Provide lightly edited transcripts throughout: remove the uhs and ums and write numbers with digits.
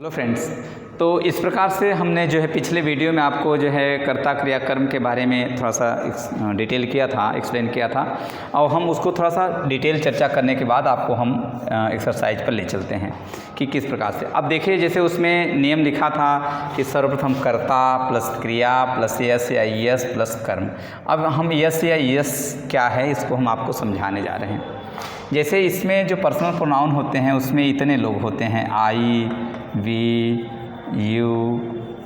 Hello friends, तो इस प्रकार से हमने जो है पिछले वीडियो में आपको जो है कर्ता क्रिया कर्म के बारे में थोड़ा सा डिटेल किया था, एक्सप्लेन किया था और हम उसको थोड़ा सा डिटेल चर्चा करने के बाद आपको हम एक्सरसाइज पर ले चलते हैं कि किस प्रकार से। अब देखिए, जैसे उसमें नियम लिखा था कि सर्वप्रथम कर्ता प्लस क्रिया प्लस यस या यस प्लस कर्म। अब हम यस या यस क्या है इसको हम आपको समझाने जा रहे हैं। जैसे इसमें जो पर्सनल प्रोनाउन होते हैं उसमें इतने लोग होते हैं, आई, वी, यू,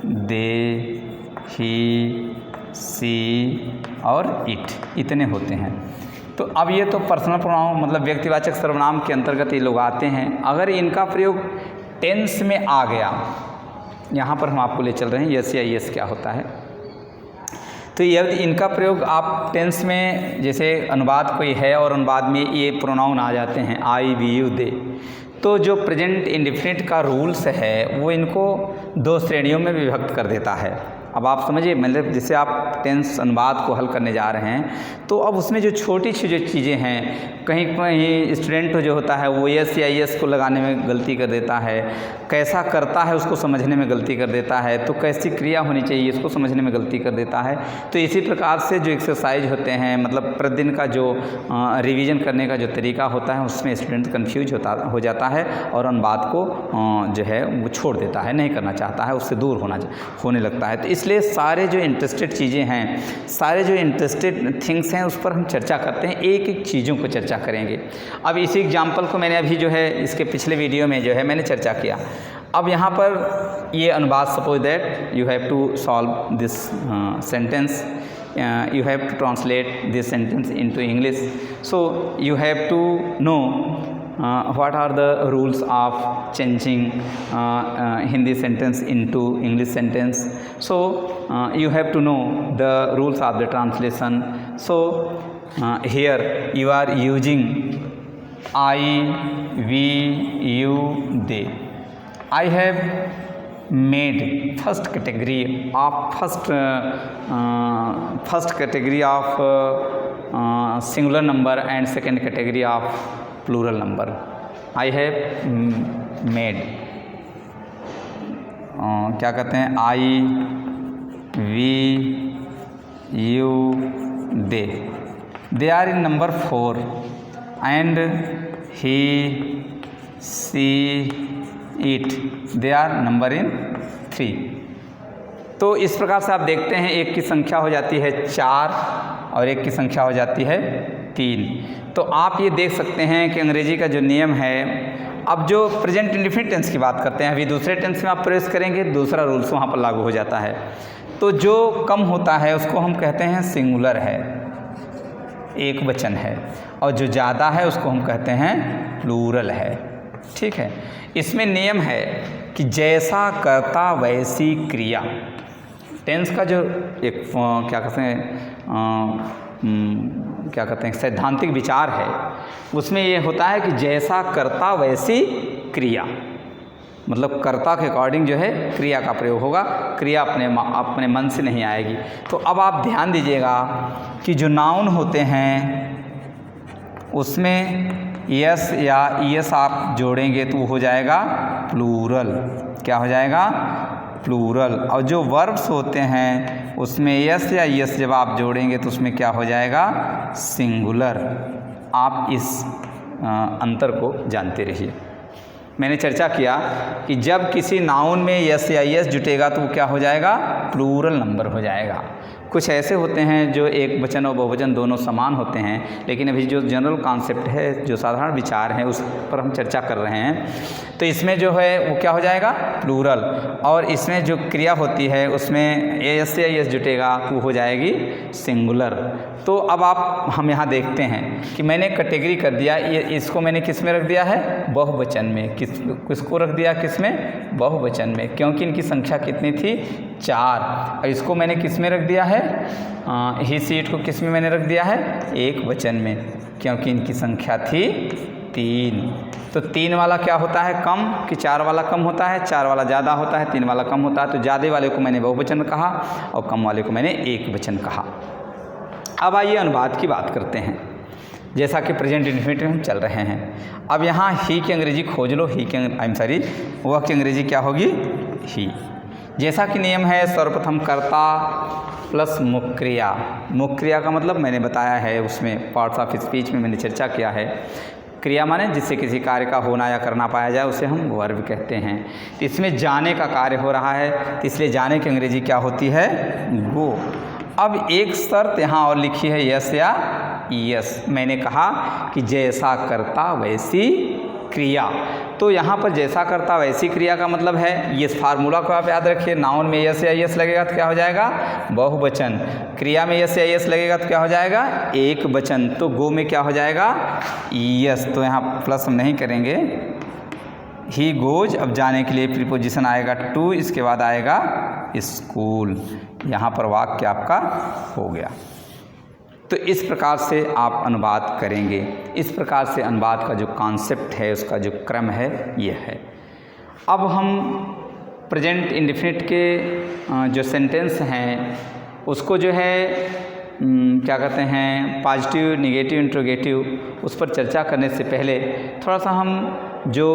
दे, ही, सी और इट, इतने होते हैं। तो अब ये तो पर्सनल प्रोनाउन मतलब व्यक्तिवाचक सर्वनाम के अंतर्गत ये लोग आते हैं। अगर इनका प्रयोग टेंस में आ गया, यहाँ पर हम आपको ले चल रहे हैं यस या यस क्या होता है। तो यदि इनका प्रयोग आप टेंस में, जैसे अनुवाद कोई है और अनुवाद में ये प्रोनाउन आ जाते हैं आई, वी, यू, दे, तो जो प्रेजेंट इंडेफिनिट का रूल्स है वो इनको दो श्रेणियों में विभक्त कर देता है। अब आप समझिए, मतलब जैसे आप टेंस अनुवाद को हल करने जा रहे हैं तो अब उसमें जो छोटी सी जो चीज़ें हैं, कहीं कहीं स्टूडेंट जो होता है वो यस या यस को लगाने में गलती कर देता है, कैसा करता है उसको समझने में गलती कर देता है, तो कैसी क्रिया होनी चाहिए इसको समझने में गलती कर देता है। तो इसी प्रकार से जो एक्सरसाइज होते हैं, मतलब प्रतिदिन का जो रिवीजन करने का जो तरीका होता है उसमें स्टूडेंट कन्फ्यूज हो जाता है और अनुवाद को जो है वो छोड़ देता है, नहीं करना चाहता है, उससे दूर होने लगता है। तो इसलिए सारे जो इंटरेस्टेड चीज़ें हैं, सारे जो इंटरेस्टेड थिंग्स हैं उस पर हम चर्चा करते हैं, एक एक चीज़ों को चर्चा करेंगे। अब इसी एग्जाम्पल को मैंने अभी जो है इसके पिछले वीडियो में जो है मैंने चर्चा किया। अब यहाँ पर ये अनुवाद, suppose that you have to solve this sentence, you have to translate this sentence into English, so you have to know what are the rules of changing Hindi sentence into English sentence. So you have to know the rules of the translation. So here you are using I, we, you, they. I have made first category of singular number and second category of plural number. I have made क्या कहते हैं, I, we, you, they are in number 4 and he, she, it, they are number in 3. तो इस प्रकार से आप देखते हैं एक की संख्या हो जाती है 4 और एक की संख्या हो जाती है 3। तो आप ये देख सकते हैं कि अंग्रेजी का जो नियम है, अब जो प्रेजेंट इंडेफिनिट टेंस की बात करते हैं, अभी दूसरे टेंस में आप प्रवेश करेंगे, दूसरा रूल्स वहाँ पर लागू हो जाता है। तो जो कम होता है उसको हम कहते हैं सिंगुलर है, एक वचन है, और जो ज़्यादा है उसको हम कहते हैं प्लूरल है। ठीक है, इसमें नियम है कि जैसा कर्ता वैसी क्रिया। टेंस का जो एक क्या कहते हैं सैद्धांतिक विचार है, उसमें ये होता है कि जैसा कर्ता वैसी क्रिया, मतलब कर्ता के अकॉर्डिंग जो है क्रिया का प्रयोग होगा, क्रिया अपने मन से नहीं आएगी। तो अब आप ध्यान दीजिएगा कि जो नाउन होते हैं उसमें यस या यस आप जोड़ेंगे तो हो जाएगा प्लूरल। क्या हो जाएगा? प्लूरल। और जो वर्ब्स होते हैं उसमें यस या यस जब आप जोड़ेंगे तो उसमें क्या हो जाएगा? सिंगुलर। आप इस अंतर को जानते रहिए। मैंने चर्चा किया कि जब किसी नाउन में यस या यस जुटेगा तो वो क्या हो जाएगा? प्लूरल नंबर हो जाएगा। कुछ ऐसे होते हैं जो एक वचन और बहुवचन दोनों समान होते हैं, लेकिन अभी जो जनरल कॉन्सेप्ट है, जो साधारण विचार है, उस पर हम चर्चा कर रहे हैं। तो इसमें जो है वो क्या हो जाएगा? प्लूरल। और इसमें जो क्रिया होती है उसमें यस या यस जुटेगा तो हो जाएगी सिंगुलर। तो अब हम यहाँ देखते हैं कि मैंने कैटेगरी कर दिया, ये इसको मैंने किस में रख दिया है? बहुवचन में। किसको रख दिया? किस में? बहुवचन में, क्योंकि इनकी संख्या कितनी थी? 4। और इसको मैंने किस में रख दिया है? ही, सीट को किस में मैंने रख दिया है? एक वचन में, क्योंकि इनकी संख्या थी 3। तो 3 वाला क्या होता है? कम, कि 4 वाला कम होता है? 4 वाला ज़्यादा होता है, 3 वाला कम होता है। तो ज़्यादा वाले को मैंने बहुवचन कहा और कम वाले को मैंने एक वचन कहा। अब आइए अनुवाद की बात करते हैं। जैसा कि प्रेजेंट इंडेफिनिट में हम चल रहे हैं। अब यहाँ ही की अंग्रेजी खोज लो, वह की अंग्रेजी क्या होगी, ही। जैसा कि नियम है सर्वप्रथम कर्ता प्लस मुख्य क्रिया। मुख्य क्रिया का मतलब मैंने बताया है, उसमें पार्ट्स ऑफ स्पीच में मैंने चर्चा किया है। क्रिया माने जिससे किसी कार्य का होना या करना पाया जाए उसे हम वर्ब कहते हैं। तो इसमें जाने का कार्य हो रहा है, तो इसलिए जाने की अंग्रेजी क्या होती है, गो। अब एक शर्त यहाँ और लिखी है, यस या यस। मैंने कहा कि जैसा करता वैसी क्रिया, तो यहाँ पर जैसा करता वैसी क्रिया का मतलब है, ये फार्मूला को आप याद रखिए। नाउन में यस या यस लगेगा तो क्या हो जाएगा, बहुवचन। क्रिया में यस या यस लगेगा तो क्या हो जाएगा, एक वचन। तो गो में क्या हो जाएगा, यस। तो यहाँ प्लस हम नहीं करेंगे, ही गोज। अब जाने के लिए प्रीपोजिशन आएगा टू, इसके बाद आएगा स्कूल। यहाँ पर वाक्य आपका हो गया। तो इस प्रकार से आप अनुवाद करेंगे। इस प्रकार से अनुवाद का जो कॉन्सेप्ट है, उसका जो क्रम है, ये है। अब हम प्रेजेंट इंडेफिनिट के जो सेंटेंस हैं उसको जो है क्या कहते हैं, पॉजिटिव, नेगेटिव, इंट्रोगेटिव, उस पर चर्चा करने से पहले थोड़ा सा हम जो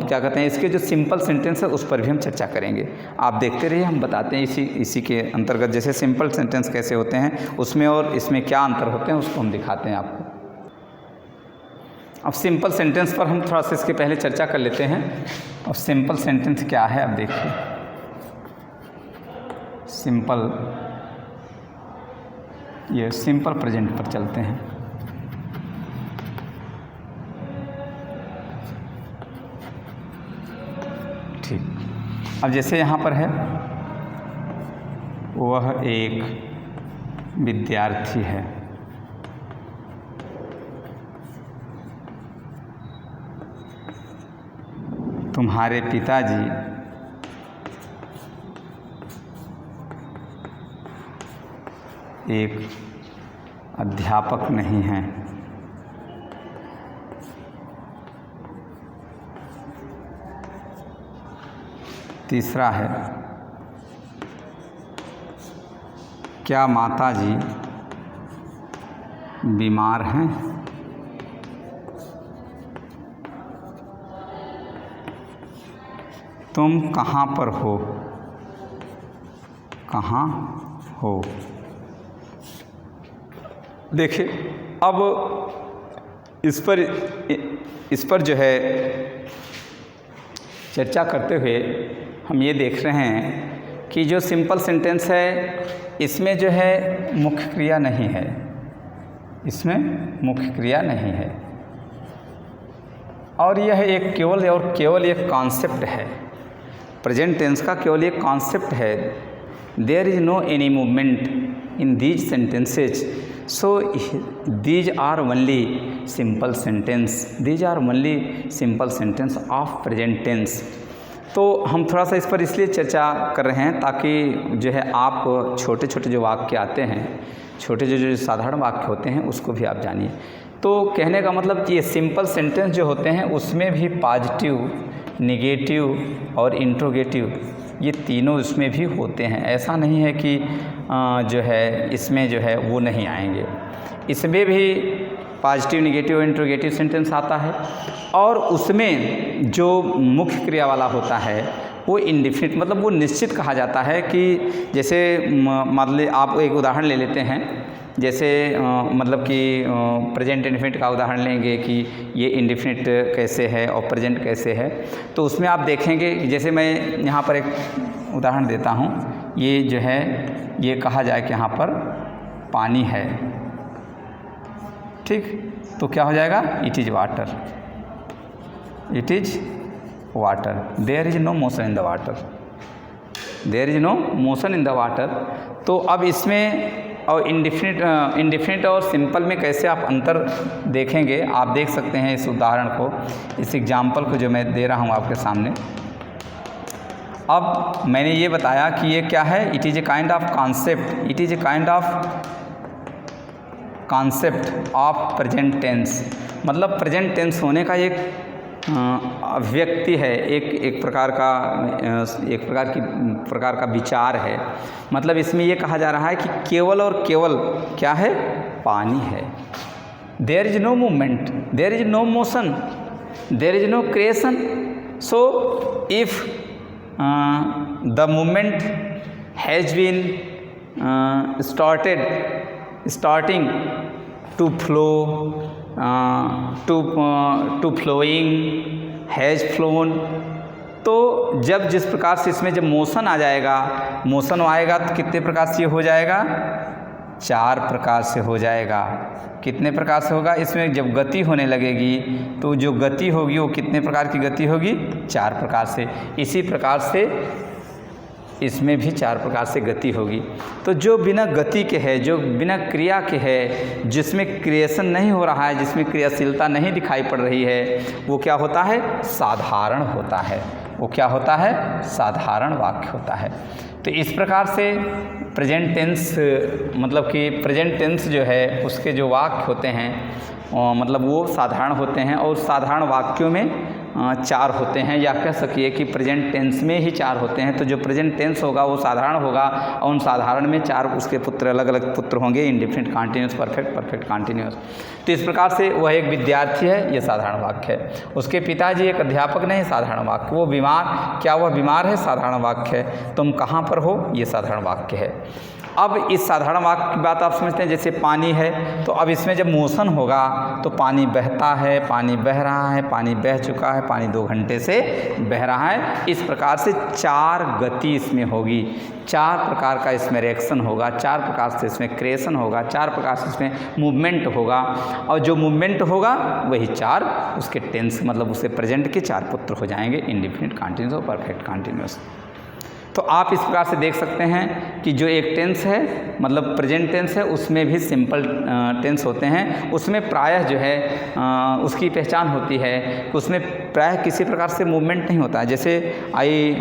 क्या कहते हैं, इसके जो सिंपल सेंटेंस है उस पर भी हम चर्चा करेंगे। आप देखते रहिए, हम बताते हैं इसी के अंतर्गत जैसे सिंपल सेंटेंस कैसे होते हैं, उसमें और इसमें क्या अंतर होते हैं उसको हम दिखाते हैं आपको। अब सिंपल सेंटेंस पर हम थोड़ा सा इसके पहले चर्चा कर लेते हैं। अब सिंपल सेंटेंस क्या है, अब देखिए। सिंपल प्रेजेंट पर चलते हैं। ठीक, अब जैसे यहाँ पर है, वह एक विद्यार्थी है। तुम्हारे पिताजी एक अध्यापक नहीं हैं। तीसरा है, क्या माताजी बीमार हैं? तुम कहाँ पर हो? कहाँ हो? देखिए, अब इस पर जो है चर्चा करते हुए हम ये देख रहे हैं कि जो सिंपल सेंटेंस है इसमें जो है मुख्य क्रिया नहीं है, इसमें मुख्य क्रिया नहीं है, और यह एक केवल एक कॉन्सेप्ट है। प्रेजेंट टेंस का केवल एक कॉन्सेप्ट है। There is no any movement in these sentences, so these are only simple sentence of present tense। तो हम थोड़ा सा इस पर इसलिए चर्चा कर रहे हैं ताकि जो है आप छोटे छोटे जो वाक्य आते हैं, छोटे जो साधारण वाक्य होते हैं उसको भी आप जानिए। तो कहने का मतलब कि ये सिंपल सेंटेंस जो होते हैं उसमें भी पॉजिटिव, नेगेटिव और इंट्रोगेटिव ये तीनों इसमें भी होते हैं। ऐसा नहीं है कि जो है इसमें जो है वो नहीं आएंगे, इसमें भी पॉजिटिव, नेगेटिव, इंट्रोगेटिव सेंटेंस आता है। और उसमें जो मुख्य क्रिया वाला होता है वो इंडेफिनिट, मतलब वो निश्चित कहा जाता है कि जैसे मतलब आप एक उदाहरण ले लेते हैं, जैसे मतलब कि प्रेजेंट इंडेफिनिट का उदाहरण लेंगे कि ये इंडेफिनिट कैसे है और प्रेजेंट कैसे है। तो उसमें आप देखेंगे कि जैसे मैं यहाँ पर एक उदाहरण देता हूँ, ये जो है ये कहा जाए कि यहाँ पर पानी है, ठीक, तो क्या हो जाएगा, it is water, it is water. There is no motion in the water, there is no motion in the water. तो अब इसमें और इंडेफिनिट और सिंपल में कैसे आप अंतर देखेंगे, आप देख सकते हैं इस उदाहरण को, इस एग्जाम्पल को जो मैं दे रहा हूँ आपके सामने। अब मैंने ये बताया कि ये क्या है, it is a kind of concept, it is a kind of concept of present tense. मतलब प्रेजेंट टेंस होने का एक अभिव्यक्ति है, एक प्रकार का विचार है। मतलब इसमें ये कहा जा रहा है कि केवल और केवल क्या है, पानी है, there is no movement, there is no motion, there is no creation. So if the movement has been starting to flow, to flowing, has flown. तो जब जिस प्रकार से इसमें जब मोशन आ जाएगा, मोशन आएगा तो कितने प्रकार से ये हो जाएगा? 4 प्रकार से हो जाएगा. कितने प्रकार से होगा? इसमें जब गति होने लगेगी तो जो गति होगी वो कितने प्रकार की गति होगी? 4 प्रकार से. इसी प्रकार से इसमें भी 4 प्रकार से गति होगी. तो जो बिना गति के है, जो बिना क्रिया के है, जिसमें क्रिएशन नहीं हो रहा है, जिसमें क्रियाशीलता नहीं दिखाई पड़ रही है, वो क्या होता है? साधारण होता है. वो क्या होता है? साधारण वाक्य होता है. तो इस प्रकार से प्रेजेंट टेंस, मतलब कि प्रेजेंट टेंस जो है उसके जो वाक्य होते हैं मतलब वो साधारण होते हैं. और साधारण वाक्यों में 4 होते हैं, या कह सकिए कि प्रेजेंट टेंस में ही 4 होते हैं. तो जो प्रेजेंट टेंस होगा वो साधारण होगा, और उन साधारण में 4 उसके पुत्र, अलग अलग पुत्र होंगे, indefinite, continuous, perfect, perfect continuous. तो इस प्रकार से वह एक विद्यार्थी है, ये साधारण वाक्य है. उसके पिताजी एक अध्यापक नहीं, साधारण वाक्य. वो बीमार, क्या वह बीमार है? साधारण वाक्य है. तुम कहाँ पर हो? ये साधारण वाक्य है. अब इस साधारण वाक्य की बात आप समझते हैं. जैसे पानी है, तो अब इसमें जब मोशन होगा तो पानी बहता है, पानी बह रहा है, पानी बह चुका है, पानी 2 घंटे से बह रहा है. इस प्रकार से 4 गति इसमें होगी, 4 प्रकार का इसमें रिएक्शन होगा, 4 प्रकार से इसमें क्रिएशन होगा, 4 प्रकार से इसमें मूवमेंट होगा. और जो मूवमेंट होगा वही 4 उसके टेंस, मतलब उसके प्रेजेंट के 4 पुत्र हो जाएंगे, इंडेफिनिट, कॉन्टिन्यूस और परफेक्ट कॉन्टिन्यूस. तो आप इस प्रकार से देख सकते हैं कि जो एक टेंस है, मतलब प्रेजेंट टेंस है, उसमें भी सिंपल टेंस होते हैं. उसमें प्रायः जो है उसकी पहचान होती है कि उसमें प्रायः किसी प्रकार से मूवमेंट नहीं होता है. जैसे I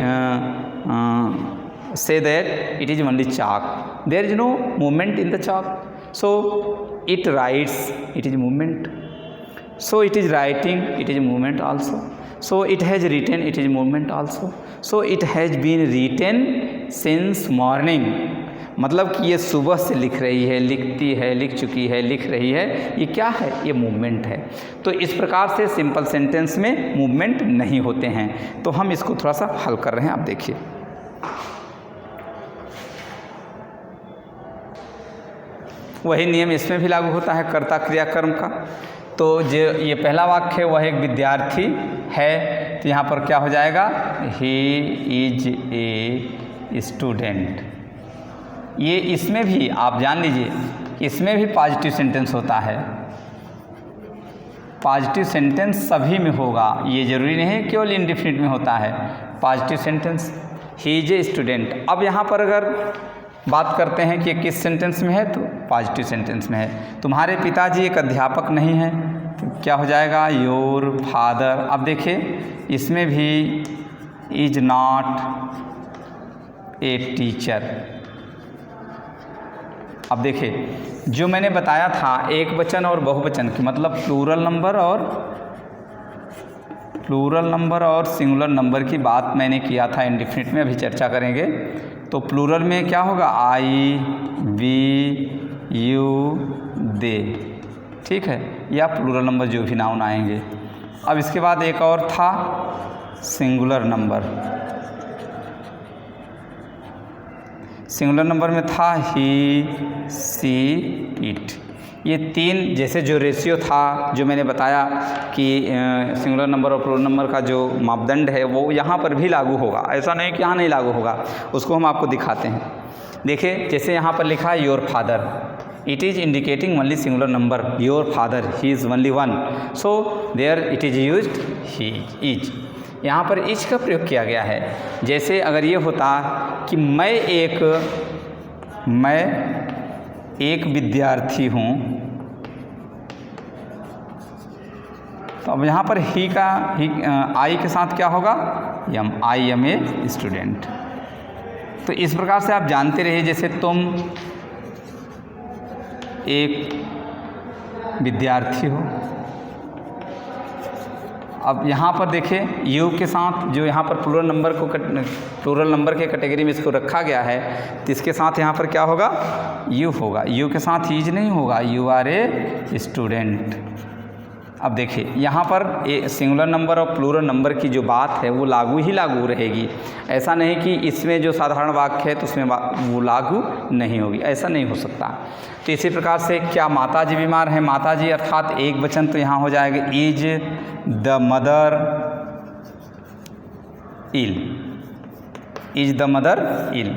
say that it is only chalk, there is no movement in the chalk. So it writes, it is movement. So it is writing, it is movement also. So it has written, it is movement also. So it has been written since morning. मतलब कि ये सुबह से लिख रही है, लिखती है, लिख चुकी है, लिख रही है. ये क्या है? ये मूवमेंट है. तो इस प्रकार से सिंपल सेंटेंस में मूवमेंट नहीं होते हैं. तो हम इसको थोड़ा सा हल कर रहे हैं, आप देखिए. वही नियम इसमें भी लागू होता है, कर्ता क्रिया कर्म का. तो जो ये पहला वाक्य है वह एक विद्यार्थी है, तो यहाँ पर क्या हो जाएगा? He is a student. ये इसमें भी आप जान लीजिए, इसमें भी पॉजिटिव सेंटेंस होता है. पॉजिटिव सेंटेंस सभी में होगा, ये ज़रूरी नहीं है केवल इंडेफिनिट में होता है. Positive sentence, he is a student. अब यहाँ पर अगर बात करते हैं कि किस सेंटेंस में है, तो पॉजिटिव सेंटेंस में है. तुम्हारे पिताजी एक अध्यापक नहीं है, तो क्या हो जाएगा? Your father. अब देखिए इसमें भी इज नॉट ए टीचर. अब देखिए जो मैंने बताया था एक वचन और बहुवचन की, मतलब प्लूरल नंबर और सिंगुलर नंबर की बात मैंने किया था इंडेफिनिट में, अभी चर्चा करेंगे. तो प्लूरल में क्या होगा? आई, वी, यू, दे. ठीक है, या प्लूरल नंबर जो भी नाउन आएंगे. अब इसके बाद एक और था सिंगुलर नंबर. सिंगुलर नंबर में था ही, सी, इट. ये 3 जैसे जो रेशियो था, जो मैंने बताया कि सिंगुलर नंबर और प्लूरल नंबर का जो मापदंड है वो यहाँ पर भी लागू होगा. ऐसा नहीं कि यहाँ नहीं लागू होगा, उसको हम आपको दिखाते हैं. देखिए जैसे यहाँ पर लिखा है your father, it is indicating only singular number. Your father, he is only 1. So there it is used he is. यहाँ पर इज का प्रयोग किया गया है. जैसे अगर ये होता कि मैं एक विद्यार्थी हूँ, तो अब यहाँ पर ही का आई के साथ क्या होगा? यम, आई एम ए स्टूडेंट. तो इस प्रकार से आप जानते रहिए. जैसे तुम एक विद्यार्थी हो, अब यहाँ पर देखिए यू के साथ जो यहाँ पर प्लूरल नंबर के कैटेगरी में इसको रखा गया है, तो इसके साथ यहाँ पर क्या होगा, यू होगा। यू के साथ इज नहीं होगा, यू आर ए स्टूडेंट। अब देखिए यहाँ पर सिंगुलर नंबर और प्लूरल नंबर की जो बात है वो लागू रहेगी। ऐसा नहीं कि इसमें जो साधारण वाक्य है तो उसमें वो लागू नहीं होगी, ऐसा नहीं हो सकता। तो इसी प्रकार से क्या माताजी बीमार हैं, माताजी अर्थात एक वचन तो यहाँ हो जाएगा is the mother ill, is the mother ill.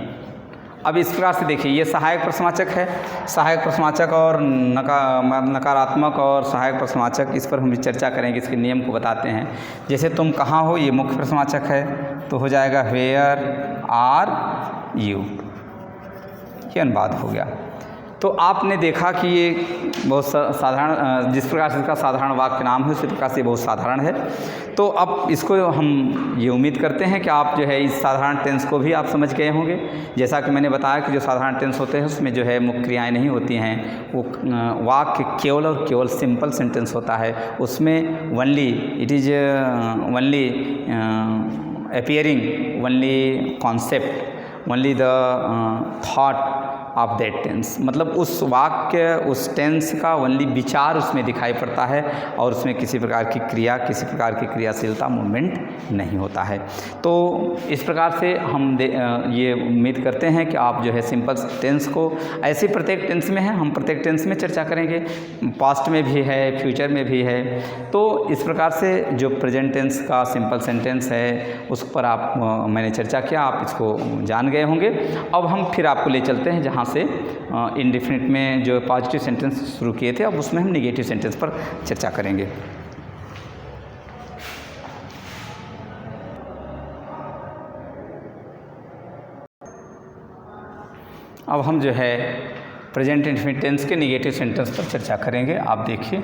अब इस प्रकार से देखिए ये सहायक प्रश्नवाचक है। सहायक प्रश्नवाचक और नकारात्मक और सहायक प्रश्नवाचक, इस पर हम चर्चा करेंगे, इसके नियम को बताते हैं। जैसे तुम कहाँ हो, ये मुख्य प्रश्नवाचक है तो हो जाएगा वेयर आर यू, ये अनुवाद हो गया। तो आपने देखा कि ये बहुत साधारण, जिस प्रकार से इसका साधारण वाक्य नाम है उसी प्रकार से बहुत साधारण है। तो अब इसको हम ये उम्मीद करते हैं कि आप जो है इस साधारण टेंस को भी आप समझ गए होंगे। जैसा कि मैंने बताया कि जो साधारण टेंस होते हैं उसमें जो है मुख्य क्रियाएँ नहीं होती हैं, वो वाक्य केवल और केवल सिंपल सेंटेंस होता है। उसमें only it is only appearing, only concept, only the thought of that tense, मतलब उस वाक्य, उस टेंस का ओनली विचार उसमें दिखाई पड़ता है और उसमें किसी प्रकार की क्रिया, किसी प्रकार की क्रियाशीलता, मूवमेंट नहीं होता है। तो इस प्रकार से हम ये उम्मीद करते हैं कि आप जो है सिंपल टेंस को, ऐसे प्रत्येक टेंस में है, हम प्रत्येक टेंस में चर्चा करेंगे, पास्ट में भी है, फ्यूचर में भी है। तो इस प्रकार से जो प्रेजेंट टेंस का सिंपल सेंटेंस है उस पर आप मैंने चर्चा किया, आप इसको जान गए होंगे। अब हम फिर आपको ले चलते हैं जहाँ से इंडेफिनिट में जो पॉजिटिव सेंटेंस शुरू किए थे, अब उसमें हम नेगेटिव सेंटेंस पर चर्चा करेंगे। अब हम जो है प्रेजेंट इंडेफिनिट टेंस के नेगेटिव सेंटेंस पर चर्चा करेंगे। आप देखिए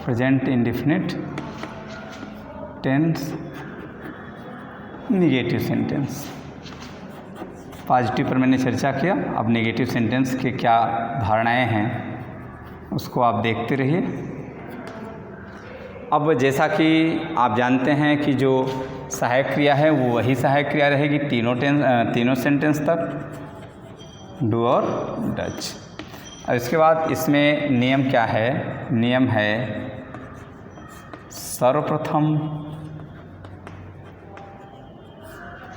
present indefinite tense negative sentence. Positive पर मैंने चर्चा किया, अब नेगेटिव सेंटेंस के क्या धारणाएं हैं उसको आप देखते रहिए। अब जैसा कि आप जानते हैं कि जो सहायक क्रिया है वो वही सहायक क्रिया रहेगी तीनों सेंटेंस तक, डू और डच। और इसके बाद इसमें नियम क्या है, नियम है सर्वप्रथम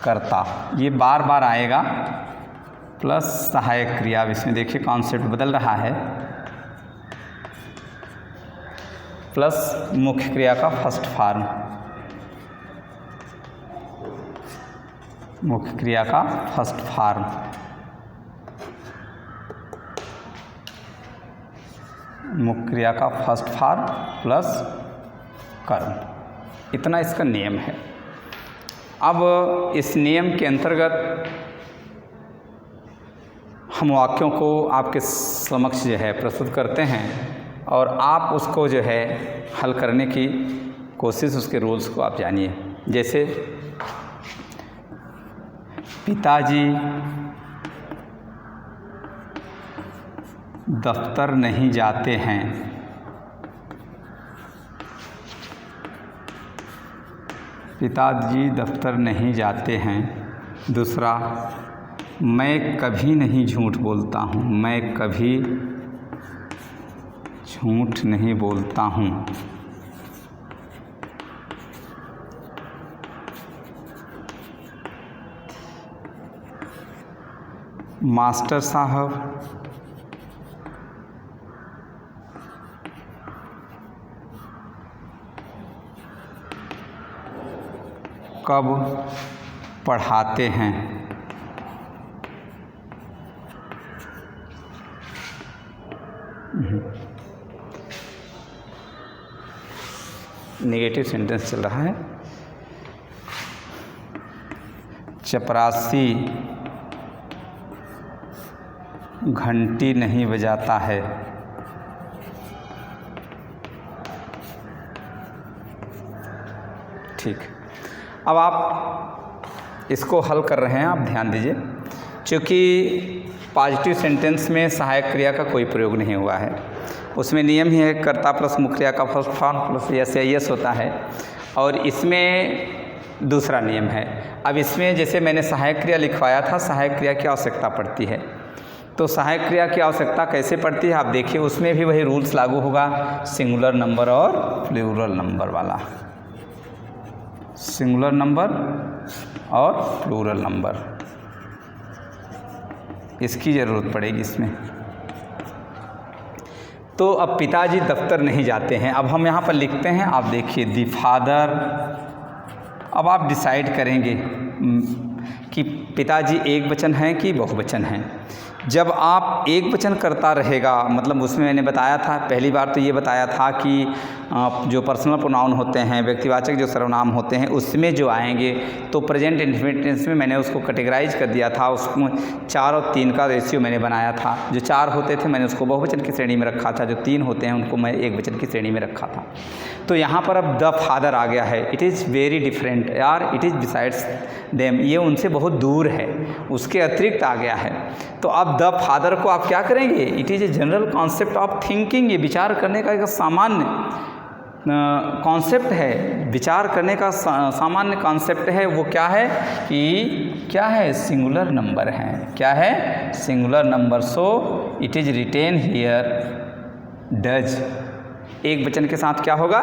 कर्ता, ये बार बार आएगा, प्लस सहायक क्रिया। अब इसमें देखिए कॉन्सेप्ट बदल रहा है, प्लस मुख्य क्रिया का फर्स्ट फॉर्म, मुख्य क्रिया का फर्स्ट फॉर्म, मुख्य क्रिया का फर्स्ट फॉर्म प्लस कर्म। इतना इसका नियम है। अब इस नियम के अंतर्गत हम वाक्यों को आपके समक्ष जो है प्रस्तुत करते हैं और आप उसको जो है हल करने की कोशिश, उसके रूल्स को आप जानिए। जैसे पिताजी दफ्तर नहीं जाते हैं, पिताजी दफ्तर नहीं जाते हैं। दूसरा, मैं कभी नहीं झूठ बोलता हूँ, मैं कभी झूठ नहीं बोलता हूँ। मास्टर साहब कब पढ़ाते हैं। नेगेटिव सेंटेंस चल रहा है। चपरासी घंटी नहीं बजाता है। ठीक, अब आप इसको हल कर रहे हैं, आप ध्यान दीजिए। चूँकि पॉजिटिव सेंटेंस में सहायक क्रिया का कोई प्रयोग नहीं हुआ है, उसमें नियम ही है कर्ता प्लस मुख्य क्रिया का फर्स्ट फॉर्म प्लस यस या यस होता है, और इसमें दूसरा नियम है। अब इसमें जैसे मैंने सहायक क्रिया लिखवाया था, सहायक क्रिया की आवश्यकता पड़ती है, तो सहायक क्रिया की आवश्यकता कैसे पड़ती है आप देखिए, उसमें भी वही रूल्स लागू होगा, सिंगुलर नंबर और प्लूरल नंबर वाला, सिंगुलर नंबर और प्लूरल नंबर, इसकी ज़रूरत पड़ेगी इसमें। तो अब पिताजी दफ्तर नहीं जाते हैं, अब हम यहाँ पर लिखते हैं, आप देखिए दी फादर। अब आप डिसाइड करेंगे कि पिताजी एक वचन हैं कि बहुवचन हैं। जब आप एक वचन करता रहेगा, मतलब उसमें मैंने बताया था, पहली बार तो ये बताया था कि जो पर्सनल प्रोनाउन होते हैं, व्यक्तिवाचक जो सर्वनाम होते हैं, उसमें जो आएंगे तो प्रेजेंट इंडेफिनिट टेंस में मैंने उसको कैटेगराइज कर दिया था, उसमें 4 और 3 का रेशियो मैंने बनाया था। जो 4 होते थे मैंने उसको बहुवचन की श्रेणी में रखा था, जो 3 होते हैं उनको मैं एक वचन की श्रेणी में रखा था। तो यहाँ पर अब द फादर आ गया है, इट इज़ वेरी डिफरेंट यार, इट इज़ बिसाइड्स देम, ये उनसे बहुत दूर है, उसके अतिरिक्त आ गया है। तो अब द फादर को आप क्या करेंगे, it is a general concept of thinking, ये विचार करने का एक सामान्य कॉन्सेप्ट है, विचार करने का सामान्य कॉन्सेप्ट है। वो क्या है कि क्या है, सिंगुलर नंबर है, क्या है, singular number. So it is written here does, एक वचन के साथ क्या होगा,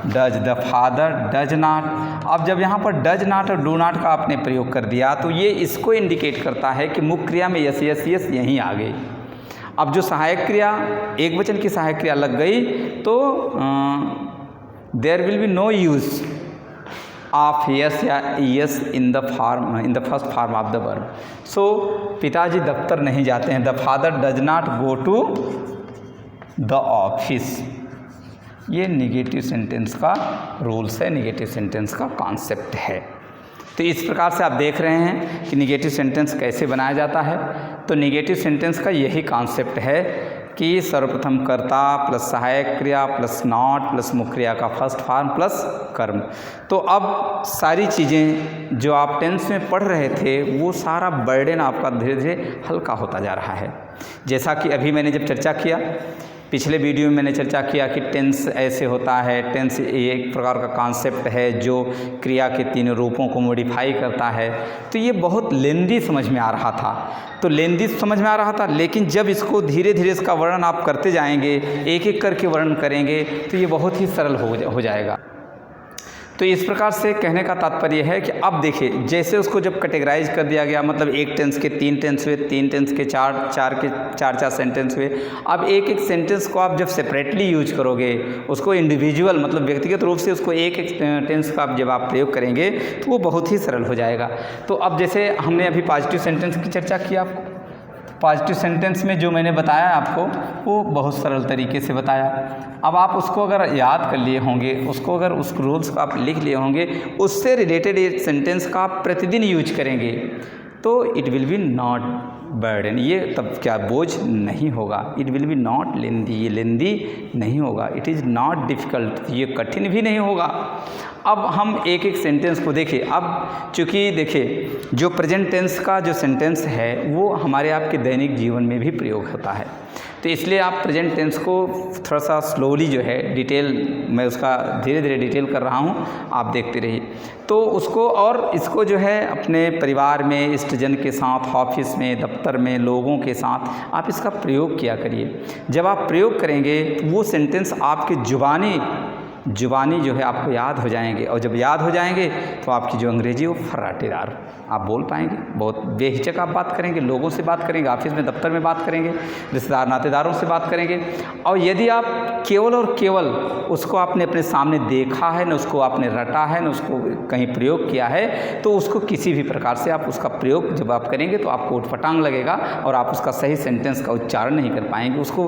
does, the father does not. अब जब यहाँ पर डज नॉट और डू नॉट का आपने प्रयोग कर दिया तो ये इसको इंडिकेट करता है कि मुख्य क्रिया में यस यस यस यहीं आ गई। अब जो सहायक क्रिया, एक वचन की सहायक क्रिया लग गई तो there will be no use of yes या yes in the first form of the verb. So पिताजी दफ्तर नहीं जाते हैं, the father does not go to the office. ये निगेटिव सेंटेंस का रूल्स है, निगेटिव सेंटेंस का कॉन्सेप्ट है। तो इस प्रकार से आप देख रहे हैं कि निगेटिव सेंटेंस कैसे बनाया जाता है। तो निगेटिव सेंटेंस का यही कॉन्सेप्ट है कि सर्वप्रथम कर्ता प्लस सहायक क्रिया प्लस नॉट प्लस मुख्य क्रिया का फर्स्ट फॉर्म प्लस कर्म। तो अब सारी चीज़ें जो आप टेंस में पढ़ रहे थे वो सारा बर्डन आपका धीरे धीरे हल्का होता जा रहा है। जैसा कि अभी मैंने जब चर्चा किया, पिछले वीडियो में मैंने चर्चा किया कि टेंस ऐसे होता है, टेंस एक प्रकार का कॉन्सेप्ट है जो क्रिया के 3 रूपों को मॉडिफाई करता है। तो ये बहुत लेंदी समझ में आ रहा था, तो लेंदी समझ में आ रहा था, लेकिन जब इसको धीरे धीरे इसका वर्णन आप करते जाएंगे, एक एक करके वर्णन करेंगे तो ये बहुत ही सरल हो जाएगा। तो इस प्रकार से कहने का तात्पर्य है कि अब देखिए, जैसे उसको जब कैटेगराइज कर दिया गया, मतलब एक टेंस के 3 टेंस हुए, 3 टेंस के 4 सेंटेंस हुए। अब एक एक सेंटेंस को आप जब सेपरेटली यूज करोगे, उसको इंडिविजुअल मतलब व्यक्तिगत रूप से उसको एक एक टेंस का जब आप प्रयोग करेंगे तो वो बहुत ही सरल हो जाएगा। तो अब जैसे हमने अभी पॉजिटिव सेंटेंस की चर्चा की, आपको पॉजिटिव सेंटेंस में जो मैंने बताया आपको वो बहुत सरल तरीके से बताया। अब आप उसको अगर याद कर लिए होंगे, उसको अगर उस रूल्स को आप लिख लिए होंगे, उससे रिलेटेड एक सेंटेंस का आप प्रतिदिन यूज करेंगे तो it will be not burden, ये तब क्या बोझ नहीं होगा। इट विल बी नॉट लेंदी, ये लेंदी नहीं होगा। इट इज़ नॉट डिफ़िकल्ट, ये कठिन भी नहीं होगा। अब हम एक एक सेंटेंस को देखें। अब चूँकि देखिए, जो प्रेजेंट टेंस का जो सेंटेंस है वो हमारे आपके दैनिक जीवन में भी प्रयोग होता है, तो इसलिए आप प्रेजेंट टेंस को थोड़ा सा स्लोली जो है डिटेल, मैं उसका धीरे धीरे डिटेल कर रहा हूँ, आप देखते रहिए। तो उसको और इसको जो है अपने परिवार में, इष्टजन के साथ, ऑफिस में, दफ्तर में, लोगों के साथ आप इसका प्रयोग किया करिए। जब आप प्रयोग करेंगे तो वो सेंटेंस आपके जुबानी जो है आपको याद हो जाएंगे, और जब याद हो जाएंगे तो आपकी जो अंग्रेजी वो फर्राटेदार आप बोल पाएंगे, बहुत बेहिचक आप बात करेंगे, लोगों से बात करेंगे, ऑफिस में दफ्तर में बात करेंगे, रिश्तेदार नातेदारों से बात करेंगे। और यदि आप केवल और केवल उसको आपने अपने सामने देखा है, न उसको आपने रटा है, न उसको कहीं प्रयोग किया है, तो उसको किसी भी प्रकार से आप उसका प्रयोग जब आप करेंगे तो आपको उटपटांग लगेगा और आप उसका सही सेंटेंस का उच्चारण नहीं कर पाएंगे। उसको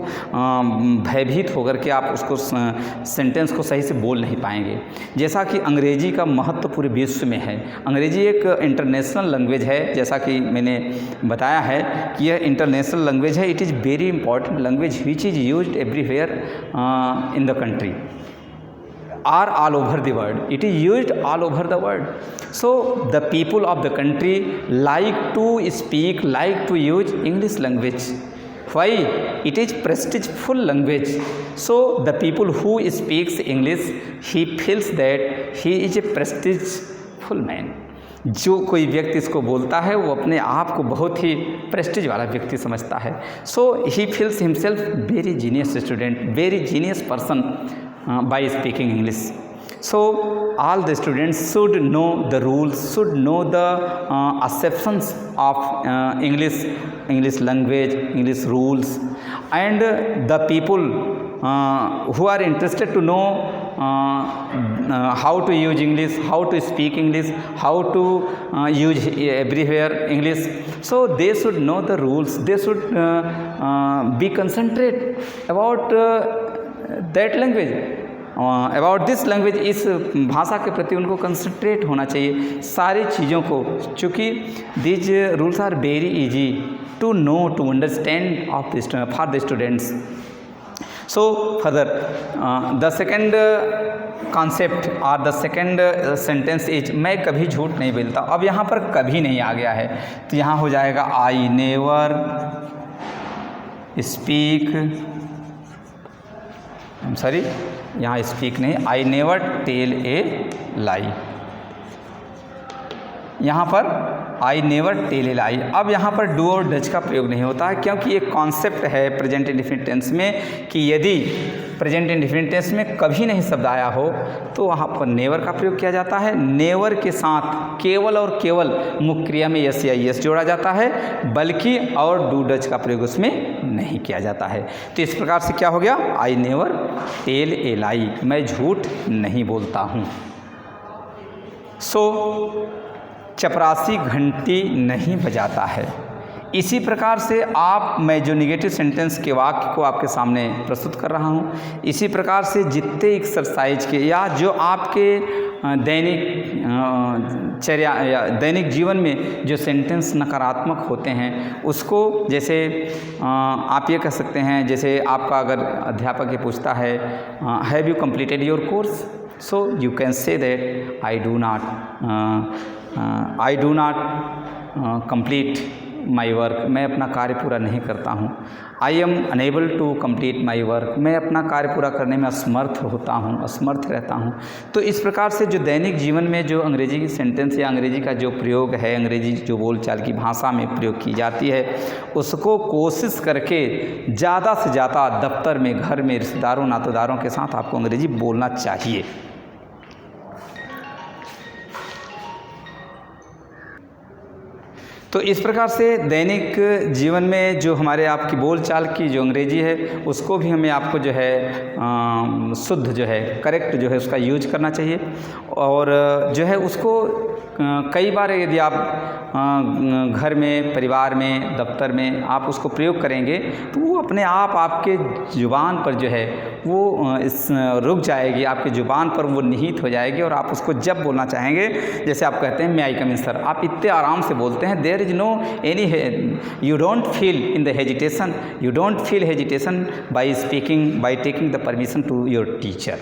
भयभीत होकर के आप उसको सेंटेंस को सही से बोल नहीं पाएंगे। जैसा कि अंग्रेजी का महत्व पूरे विश्व में है, अंग्रेजी एक इंटरनेशनल लैंग्वेज है, जैसा कि मैंने बताया है कि यह इंटरनेशनल लैंग्वेज है। It is very important language which is used everywhere in the country. are all over the world. It is used all over the world. So the people of the country like to speak, like to use English language. Why? It is prestigeful language. So the people who speaks English, he feels that he is a prestigeful man. जो कोई व्यक्ति इसको बोलता है वो अपने आप को बहुत ही प्रेस्टीज वाला व्यक्ति समझता है. So he feels himself very genius student, very genius person by speaking English. So all the students should know the rules, should know the acceptions of English language, English rules, and the people who are interested to know how to use English, how to speak English, how to use everywhere English. So they should know the rules. They should be concentrate about that language, about this language. इस भाषा के प्रति उनको concentrate होना चाहिए सारी चीज़ों को, चूँकि these rules are very easy to know, to understand of this for the students. So further the second concept or the second sentence is मैं कभी झूठ नहीं बोलता. अब यहाँ पर कभी नहीं आ गया है तो यहाँ हो जाएगा I never speak, सॉरी यहाँ स्पीक नहीं, आई नेवर टेल ए लाई. यहाँ पर आई नेवर टेल ए लाई. अब यहाँ पर डू और डज का प्रयोग नहीं होता है क्योंकि एक कॉन्सेप्ट है प्रेजेंट इंडेफिनिट टेंस में कि यदि प्रेजेंट इंडेफिनिट टेंस में कभी नहीं शब्द आया हो तो वहाँ पर नेवर का प्रयोग किया जाता है. नेवर के साथ केवल और केवल मुख्य क्रिया में यस या यस जोड़ा जाता है, बल्कि और डू डज का प्रयोग उसमें नहीं किया जाता है. तो इस प्रकार से क्या हो गया, आई नेवर टेल ए लाई, मैं झूठ नहीं बोलता हूँ. सो चपरासी घंटी नहीं बजाता है. इसी प्रकार से मैं जो निगेटिव सेंटेंस के वाक्य को आपके सामने प्रस्तुत कर रहा हूँ, इसी प्रकार से जितने एक्सरसाइज के या जो आपके दैनिक जीवन में जो सेंटेंस नकारात्मक होते हैं उसको, जैसे आप ये कह सकते हैं, जैसे आपका अगर अध्यापक ये पूछता है have you completed your course, so you can say that I do not complete my work, मैं अपना कार्य पूरा नहीं करता हूँ. I am unable to complete my work, मैं अपना कार्य पूरा करने में असमर्थ होता हूँ, असमर्थ रहता हूँ. तो इस प्रकार से जो दैनिक जीवन में जो अंग्रेजी की सेंटेंस या अंग्रेजी का जो प्रयोग है, अंग्रेजी जो बोलचाल की भाषा में प्रयोग की जाती है, उसको कोशिश करके ज़्यादा से ज़्यादा दफ्तर में, घर में, रिश्तेदारों, नातेदारों के साथ आपको अंग्रेजी बोलना चाहिए. तो इस प्रकार से दैनिक जीवन में जो हमारे आपकी बोलचाल की जो अंग्रेजी है उसको भी हमें आपको जो है शुद्ध जो है, करेक्ट जो है उसका यूज करना चाहिए. और जो है उसको कई बार यदि आप घर में, परिवार में, दफ्तर में आप उसको प्रयोग करेंगे तो वो अपने आप आपके ज़ुबान पर जो है वो रुक जाएगी, आपके ज़ुबान पर वो निहित हो जाएगी और आप उसको जब बोलना चाहेंगे, जैसे आप कहते हैं may I come in sir, आप इतने आराम से बोलते हैं, there is no any, you don't feel in the hesitation, you don't feel hesitation by speaking, by taking the permission to your teacher.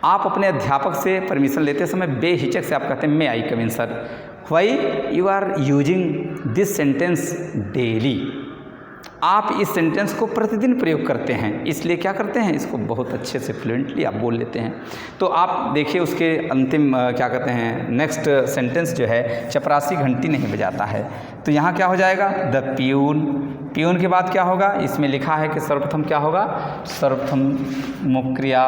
आप अपने अध्यापक से परमिशन लेते समय बेहिचक से आप कहते हैं may I come in sir. Why you are using this sentence daily, आप इस सेंटेंस को प्रतिदिन प्रयोग करते हैं, इसलिए क्या करते हैं, इसको बहुत अच्छे से फ्लुएंटली आप बोल लेते हैं. तो आप देखिए उसके अंतिम क्या कहते हैं, नेक्स्ट सेंटेंस जो है चपरासी घंटी नहीं बजाता है. तो यहाँ क्या हो जाएगा, द प्यून. प्यून के बाद क्या होगा, इसमें लिखा है कि सर्वप्रथम क्या होगा, सर्वप्रथम मुख्य क्रिया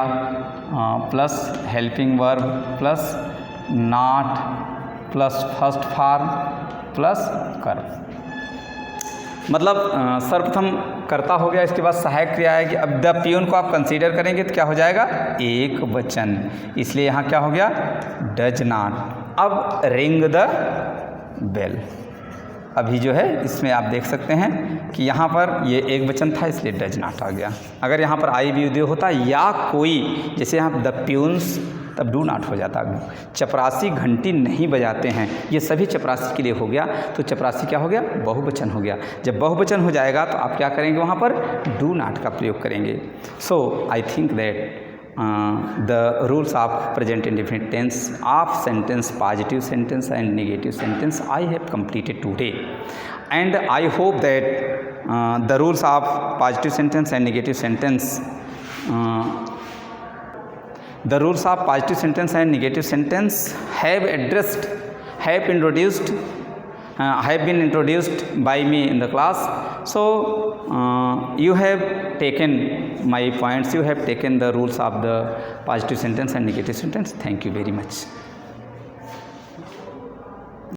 plus helping verb plus not plus first form plus कर, मतलब सर्वप्रथम कर्ता हो गया, इसके बाद सहायक क्रिया है कि अब द प्यून को आप कंसीडर करेंगे तो क्या हो जाएगा, एक वचन, इसलिए यहाँ क्या हो गया, डज नॉट. अब रिंग द बेल, अभी जो है इसमें आप देख सकते हैं कि यहाँ पर ये एक वचन था इसलिए डज नॉट आ गया. अगर यहाँ पर आई भी उद्योग होता या कोई, जैसे यहाँ द प्यून्स, तब डू नॉट हो जाता. चपरासी घंटी नहीं बजाते हैं, ये सभी चपरासी के लिए हो गया, तो चपरासी क्या हो गया, बहुवचन हो गया. जब बहुवचन हो जाएगा तो आप क्या करेंगे, वहाँ पर डू नॉट का प्रयोग करेंगे. So I think that the rules of present indefinite tense of sentence, positive sentence and negative sentence I have completed today, and I hope that the rules of positive sentence and negative sentence the rules of positive sentence and negative sentence have been introduced by me in the class. So you have taken my points, you have taken the rules of the positive sentence and negative sentence. Thank you very much.